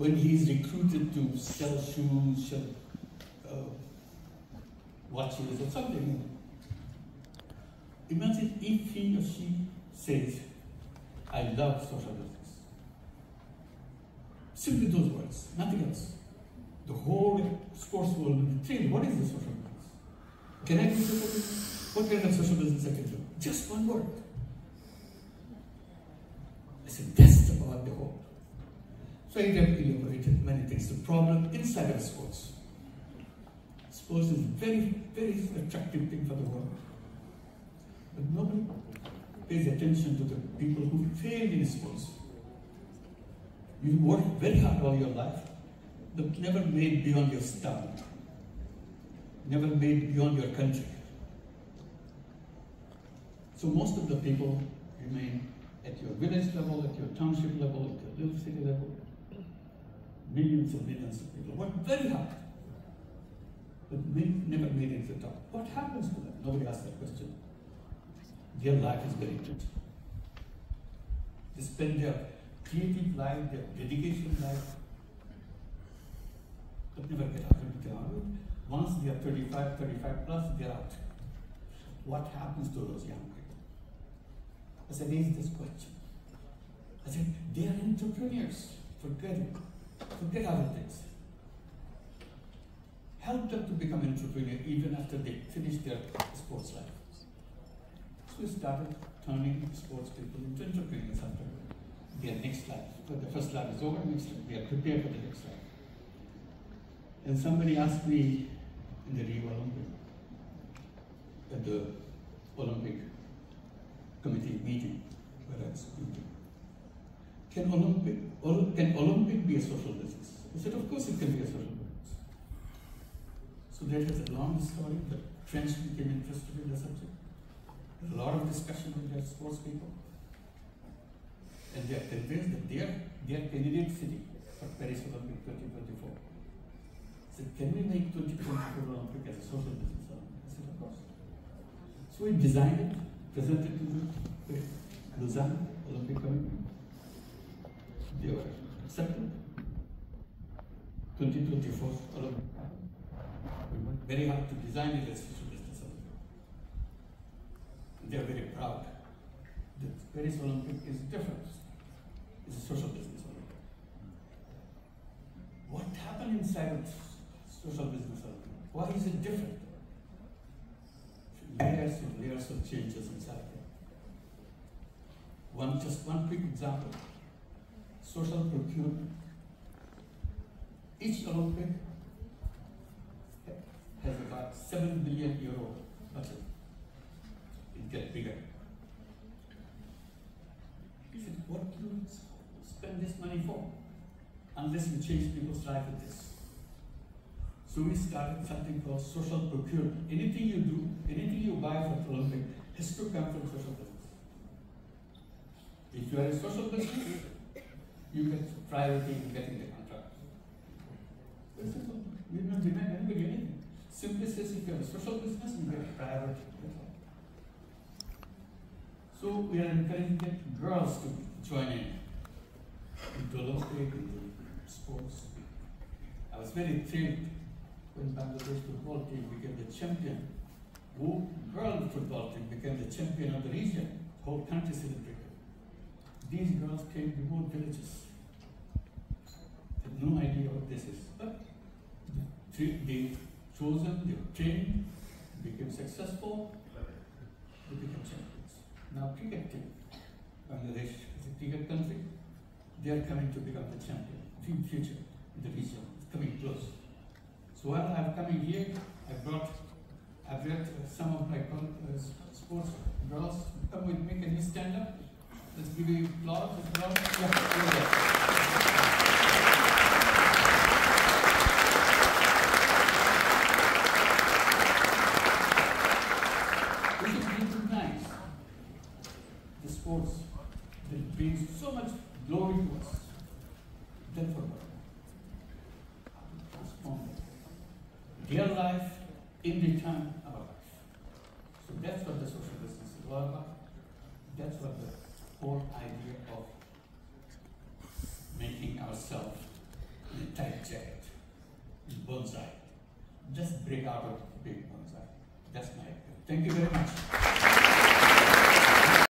when he is recruited to sell shoes, sell watches or something. Imagine if he or she says, I love social business. Simply those words, nothing else. The whole sports world will be trained. What is the social business? Can I do social business? What kind of social business I can do? Just one word. I said, that's about the whole. So I elaborated many things. The problem inside of sports. Sports is a very, very attractive thing for the world. But nobody pays attention to the people who failed in sports. You work very hard all your life, but never made beyond your town, never made beyond your country. So most of the people remain at your village level, at your township level, at your little city level. Millions and millions of people work very hard, but never made it to the top. What happens to them? Nobody asks that question. Their life is very good. They spend their creative life, their dedication life, but never get out of it. Once they are 35 plus, they're out. What happens to those young people? I said, raise this question. I said, they are entrepreneurs. Forget other things. Help them to become entrepreneurs even after they finish their sports life. So we started turning sports people into entrepreneurs after their next life. But the first life is over, next life, they are prepared for the next life. And somebody asked me in the Rio Olympic, at the Olympic Committee meeting, where I was speaking, can Olympic be a social business? I said, of course it can be a social business. So there is a long story. The French became interested in the subject. There's a lot of discussion with their sports people. And they are convinced that they are candidate city for Paris Olympic 2024. I said, can we make 2024 Olympic as a social business Olympic? I said, of course. So we designed it, presented to the Lausanne Olympic Committee. They were accepted. 2024 Olympic. We worked very hard to design it as a social business Olympic. They are very proud. The Paris Olympic is different. It's a social business Olympic. What happened inside of social business Olympic? Why is it different? Layers and layers of changes inside there. Just one quick example. Social procurement. Each Olympic has about 7 billion euro budget. It gets bigger. He said, what do you spend this money for? Unless you change people's life with this. So we started something called social procurement. Anything you do, anything you buy for the Olympic has to come from social business. If you are a social business, you get priority in getting the contract. Very simple. We do not demand anybody anything. Simply says if you have a social business, you get priority. So we are encouraging girls to join in into Olympic, into sports. I was very thrilled when Bangladesh football team became the champion. Girl football team became the champion of the region. The whole country celebrated. These girls came to remote villages. They had no idea what this is. But they chosen, they were trained, became successful, they became champions. Now cricket team, Bangladesh is a cricket country, they are coming to become the champion in future in the region. It's coming close. So while I'm coming here, I've brought some of my sports girls. Come with me, can you stand up? Let's give you applause. We should recognize the sports that brings so much glory to us. Then for what? Transform their life in return our life. So that's what the social business is all about. That's what the whole idea of making ourselves in a tight jacket, bonsai. Just break out of big bonsai. That's my idea. Thank you very much.